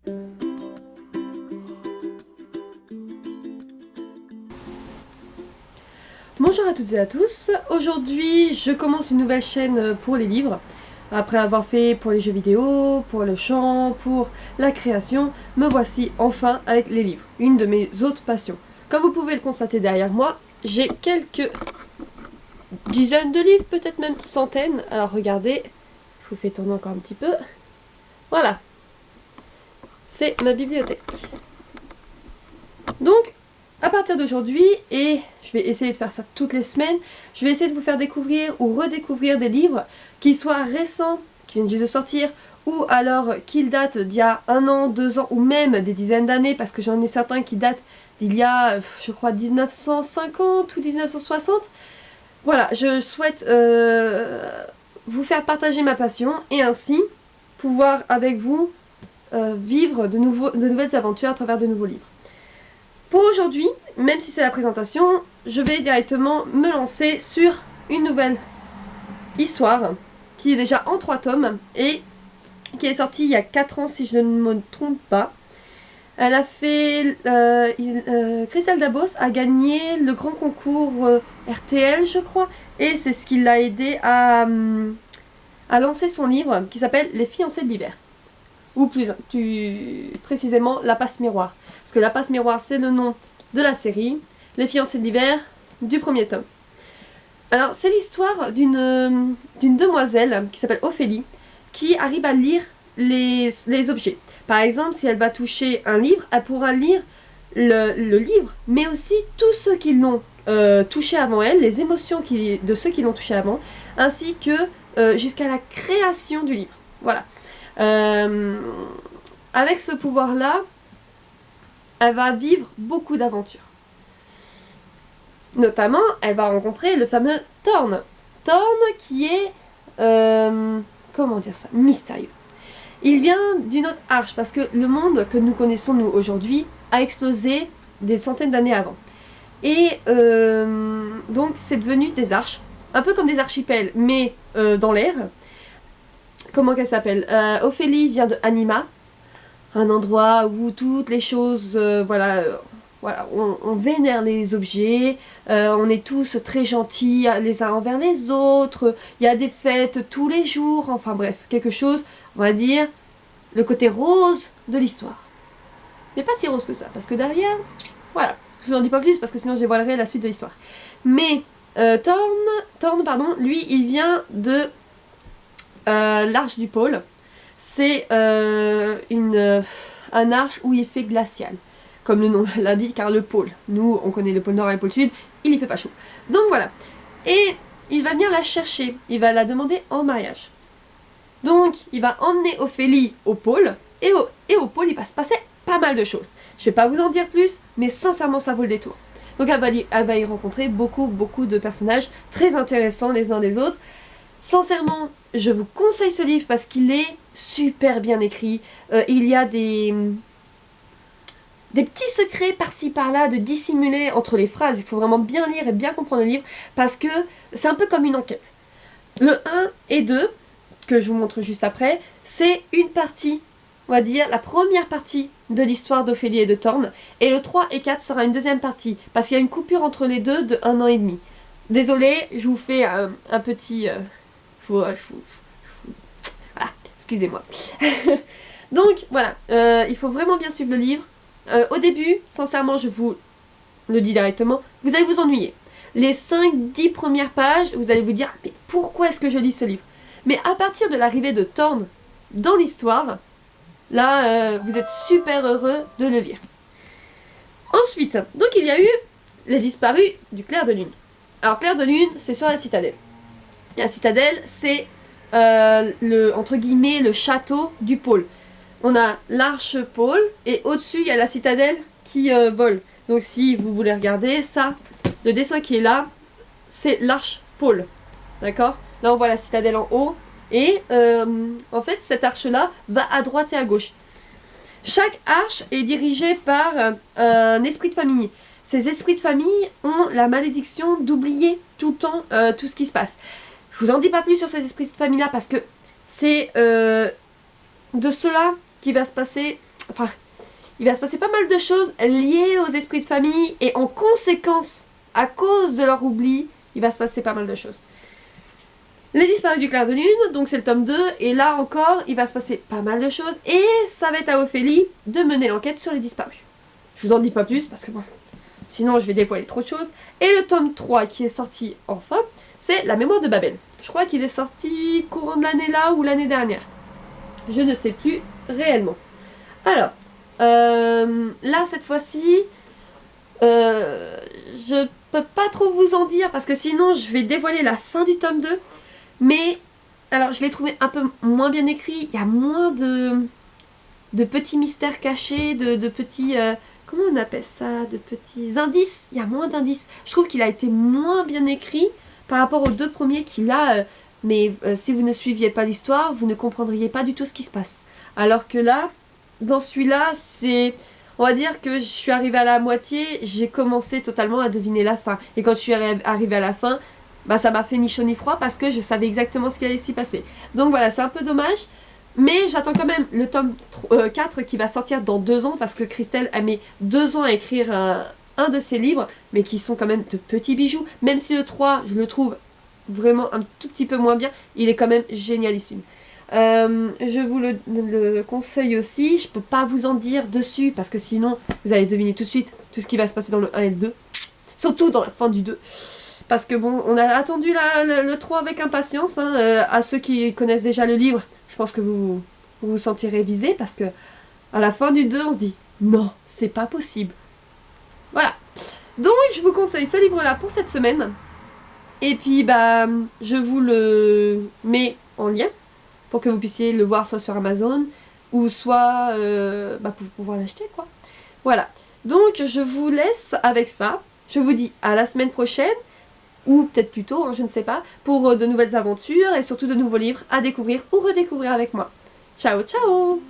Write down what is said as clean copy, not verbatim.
Bonjour à toutes et à tous, aujourd'hui je commence une nouvelle chaîne pour les livres. Après avoir fait pour les jeux vidéo, pour le chant, pour la création, me voici enfin avec les livres, une de mes autres passions. Comme vous pouvez le constater derrière moi, j'ai quelques dizaines de livres, peut-être même centaines. Alors regardez, je vous fais tourner encore un petit peu. Voilà, c'est ma bibliothèque. Donc, à partir d'aujourd'hui, et je vais essayer de faire ça toutes les semaines, je vais essayer de vous faire découvrir ou redécouvrir des livres qui soient récents, qui viennent juste de sortir, ou alors qu'ils datent d'il y a 1 an, 2 ans, ou même des dizaines d'années, parce que j'en ai certains qui datent d'il y a, je crois, 1950 ou 1960. Voilà, je souhaite vous faire partager ma passion, et ainsi pouvoir avec vous vivre de nouvelles aventures à travers de nouveaux livres. Pour aujourd'hui, même si c'est la présentation, je vais directement me lancer sur une nouvelle histoire qui est déjà en 3 tomes et qui est sortie il y a 4 ans si je ne me trompe pas. Elle a fait... Christelle Dabos a gagné le grand concours RTL je crois, et c'est ce qui l'a aidé à lancer son livre qui s'appelle Les fiancés de l'hiver. Ou plus précisément La passe miroir. Parce que La passe miroir c'est le nom de la série, Les fiancés de l'hiver du premier tome. Alors c'est l'histoire d'une demoiselle qui s'appelle Ophélie qui arrive à lire les objets. Par exemple, si elle va toucher un livre, elle pourra lire le livre, mais aussi tous ceux qui l'ont touché avant elle, les émotions de ceux qui l'ont touché avant, ainsi que jusqu'à la création du livre. Voilà. Avec ce pouvoir-là, elle va vivre beaucoup d'aventures. Notamment, elle va rencontrer le fameux Thorn. Thorn qui est, comment dire ça, mystérieux. Il vient d'une autre arche, parce que le monde que nous connaissons, nous, aujourd'hui, a explosé des centaines d'années avant. Et donc, c'est devenu des arches, un peu comme des archipels, mais dans l'air. Comment qu'elle s'appelle Ophélie vient de Anima, un endroit où toutes les choses, voilà, on vénère les objets, on est tous très gentils les uns envers les autres, il y a des fêtes tous les jours, enfin bref, quelque chose, on va dire, le côté rose de l'histoire. Mais pas si rose que ça, parce que derrière, voilà, je vous en dis pas plus, parce que sinon je dévoilerai la suite de l'histoire. Mais Thorn, lui, il vient de l'arche du pôle. C'est un arche où il fait glacial, comme le nom l'indique, car le pôle, nous on connaît le pôle nord et le pôle sud, il y fait pas chaud. Donc voilà, et il va venir la chercher, il va la demander en mariage. Donc il va emmener Ophélie au pôle, et au pôle il va se passer pas mal de choses. Je vais pas vous en dire plus, mais sincèrement ça vaut le détour. Donc elle va y rencontrer beaucoup de personnages très intéressants les uns des autres. Sincèrement, je vous conseille ce livre parce qu'il est super bien écrit. Il y a des petits secrets par-ci par-là de dissimuler entre les phrases. Il faut vraiment bien lire et bien comprendre le livre parce que c'est un peu comme une enquête. Le 1 et 2, que je vous montre juste après, c'est une partie, on va dire, la première partie de l'histoire d'Ophélie et de Thorn. Et le 3 et 4 sera une deuxième partie parce qu'il y a une coupure entre les deux de 1 an et demi. Désolée, je vous fais un petit... voilà, excusez-moi. Donc voilà, il faut vraiment bien suivre le livre. Au début, sincèrement, je vous le dis directement, vous allez vous ennuyer. Les 5-10 premières pages, vous allez vous dire, mais pourquoi est-ce que je lis ce livre? Mais à partir de l'arrivée de Thorn dans l'histoire, là, vous êtes super heureux de le lire. Ensuite, donc il y a eu Les Disparus du Clair de Lune. Alors Clair de Lune, c'est sur la citadelle. Et la citadelle, c'est entre guillemets le château du pôle. On a l'arche pôle et au-dessus il y a la citadelle qui vole. Donc si vous voulez regarder ça, le dessin qui est là, c'est l'arche pôle. D'accord? Là on voit la citadelle en haut et en fait cette arche là va à droite et à gauche. Chaque arche est dirigée par un esprit de famille. Ces esprits de famille ont la malédiction d'oublier tout le temps tout ce qui se passe. Je vous en dis pas plus sur ces esprits de famille là parce que c'est de cela qui va se passer Enfin, il va se passer pas mal de choses liées aux esprits de famille et en conséquence, à cause de leur oubli, il va se passer pas mal de choses. Les disparus du clair de lune, donc c'est le tome 2, et là encore, il va se passer pas mal de choses, et ça va être à Ophélie de mener l'enquête sur les disparus. Je vous en dis pas plus, parce que bon, sinon je vais dévoiler trop de choses. Et le tome 3 qui est sorti enfin, c'est La mémoire de Babel. Je crois qu'il est sorti courant de l'année là ou l'année dernière. Je ne sais plus réellement. Alors, là cette fois-ci, je peux pas trop vous en dire, parce que sinon je vais dévoiler la fin du tome 2. Mais, alors je l'ai trouvé un peu moins bien écrit, il y a moins de petits mystères cachés, de petits, comment on appelle ça, de petits indices, il y a moins d'indices. Je trouve qu'il a été moins bien écrit par rapport aux deux premiers qui là, si vous ne suiviez pas l'histoire, vous ne comprendriez pas du tout ce qui se passe. Alors que là, dans celui-là, on va dire que je suis arrivée à la moitié, j'ai commencé totalement à deviner la fin. Et quand je suis arrivée à la fin, bah ça m'a fait ni chaud ni froid parce que je savais exactement ce qui allait s'y passer. Donc voilà, c'est un peu dommage. Mais j'attends quand même le tome 4 qui va sortir dans 2 ans parce que Christelle a mis 2 ans à écrire un de ses livres, mais qui sont quand même de petits bijoux. Même si le 3, je le trouve vraiment un tout petit peu moins bien, il est quand même génialissime. Je vous le conseille aussi, je peux pas vous en dire dessus parce que sinon vous allez deviner tout de suite tout ce qui va se passer dans le 1 et le 2. Surtout dans la fin du 2. Parce que bon, on a attendu le 3 avec impatience, hein, à ceux qui connaissent déjà le livre, je pense que vous sentirez visés parce que à la fin du 2, on se dit non, c'est pas possible. Voilà. Donc je vous conseille ce livre-là pour cette semaine. Et puis bah je vous le mets en lien pour que vous puissiez le voir soit sur Amazon ou soit pour pouvoir l'acheter quoi. Voilà. Donc je vous laisse avec ça. Je vous dis à la semaine prochaine. Ou peut-être plus tôt, hein, je ne sais pas, pour de nouvelles aventures et surtout de nouveaux livres à découvrir ou redécouvrir avec moi. Ciao, ciao!